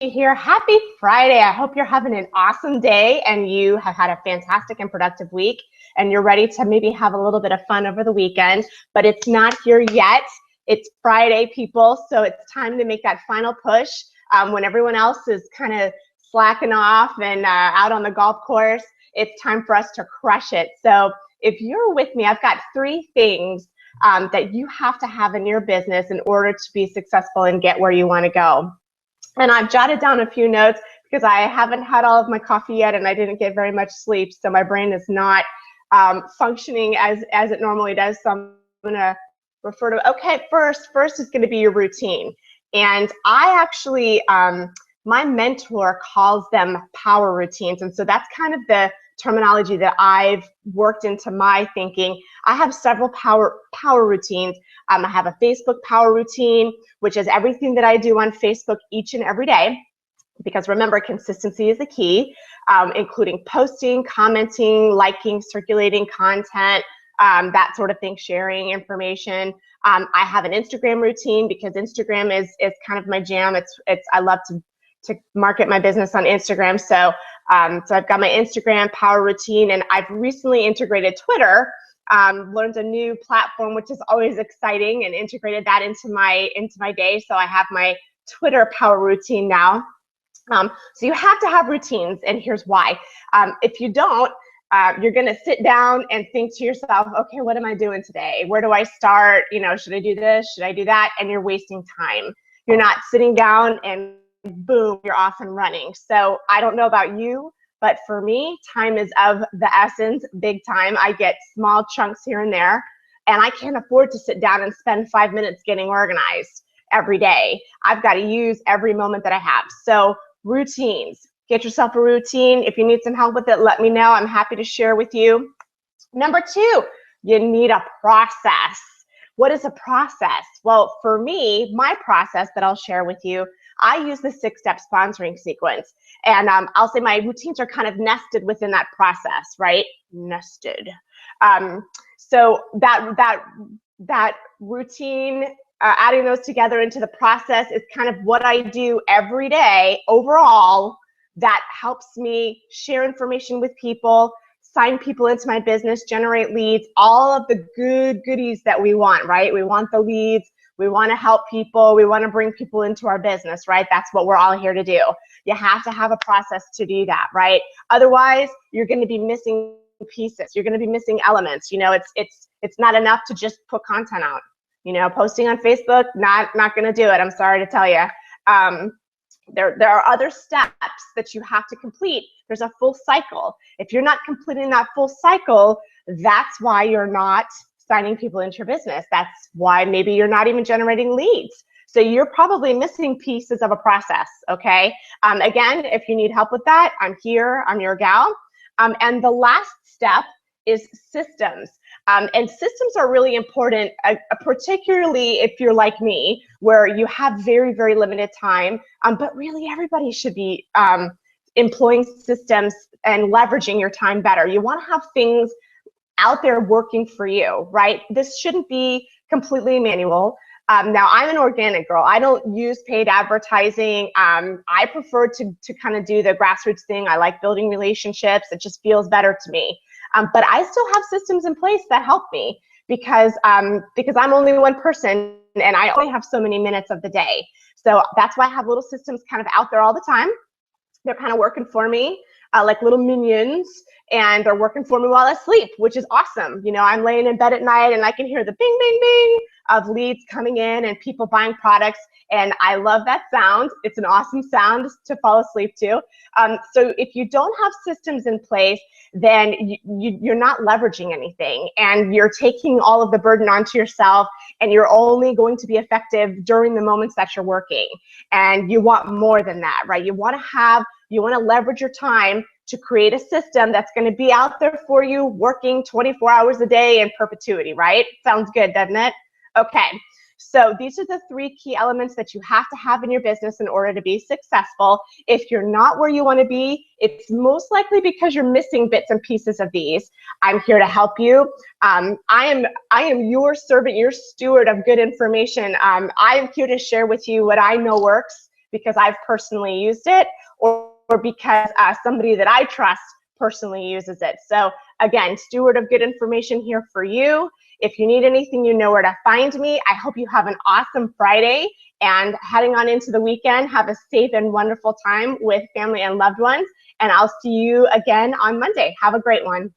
here. Happy Friday. I hope you're having an awesome day and you have had a fantastic and productive week and you're ready to maybe have a little bit of fun over the weekend, but it's not here yet. It's Friday, people, so it's time to make that final push when everyone else is kind of slacking off and out on the golf course. It's time for us to crush it. So if you're with me, I've got 3 things that you have to have in your business in order to be successful and get where you want to go. And I've jotted down a few notes because I haven't had all of my coffee yet and I didn't get very much sleep, so my brain is not functioning as it normally does. So I'm going to refer to, okay, first is going to be your routine. And I actually, my mentor calls them power routines. And so that's kind of the terminology that I've worked into my thinking. I have several power routines. I have a Facebook power routine, which is everything that I do on Facebook each and every day. Because remember, consistency is the key, including posting, commenting, liking, circulating content, that sort of thing, sharing information. I have an Instagram routine because Instagram is kind of my jam. I love to market my business on Instagram. So I've got my Instagram power routine, and I've recently integrated Twitter. Learned a new platform, which is always exciting, and integrated that into my day. So I have my Twitter power routine now. So you have to have routines, and here's why. If you don't, you're going to sit down and think to yourself, okay, what am I doing today? Where do I start? You know, should I do this? Should I do that? And you're wasting time. You're not sitting down and boom, you're off and running. So I don't know about you, but for me, time is of the essence, big time. I get small chunks here and there, and I can't afford to sit down and spend 5 minutes getting organized every day. I've got to use every moment that I have. So routines, get yourself a routine. If you need some help with it, let me know. I'm happy to share with you. Number 2, you need a process. What is a process? Well, for me, my process that I'll share with you, I use the 6-step sponsoring sequence. And I'll say my routines are kind of nested within that process, right? Nested. So that routine, adding those together into the process is kind of what I do every day overall that helps me share information with people, sign people into my business, generate leads, all of the goodies that we want, right? We want the leads. We want to help people. We want to bring people into our business, right? That's what we're all here to do. You have to have a process to do that, right? Otherwise, you're going to be missing pieces. You're going to be missing elements. You know, it's not enough to just put content out. You know, posting on Facebook, not going to do it. I'm sorry to tell you. There are other steps that you have to complete. There's a full cycle. If you're not completing that full cycle, that's why you're not signing people into your business. That's why maybe you're not even generating leads. So you're probably missing pieces of a process, okay? Again, if you need help with that, I'm here, I'm your gal. And the last step is systems. And systems are really important, particularly if you're like me, where you have very, very limited time, but really everybody should be employing systems and leveraging your time better. You want to have things out there working for you, right? This shouldn't be completely manual. Now, I'm an organic girl. I don't use paid advertising. I prefer to kind of do the grassroots thing. I like building relationships. It just feels better to me. But I still have systems in place that help me because I'm only one person and I only have so many minutes of the day. So that's why I have little systems kind of out there all the time. They're kind of working for me. Like little minions, and they're working for me while I sleep, which is awesome. You know, I'm laying in bed at night and I can hear the bing, bing, bing of leads coming in and people buying products, and I love that sound. It's an awesome sound to fall asleep to. So if you don't have systems in place, then you're not leveraging anything, and you're taking all of the burden onto yourself, and you're only going to be effective during the moments that you're working. And you want more than that, right? You want to leverage your time to create a system that's going to be out there for you, working 24 hours a day in perpetuity, right? Sounds good, doesn't it? Okay, so these are the 3 key elements that you have to have in your business in order to be successful. If you're not where you want to be, it's most likely because you're missing bits and pieces of these. I'm here to help you. I am your servant, your steward of good information. I'm here to share with you what I know works because I've personally used it, or because somebody that I trust personally uses it. So again, steward of good information here for you. If you need anything, you know where to find me. I hope you have an awesome Friday, and heading on into the weekend, have a safe and wonderful time with family and loved ones. And I'll see you again on Monday. Have a great one.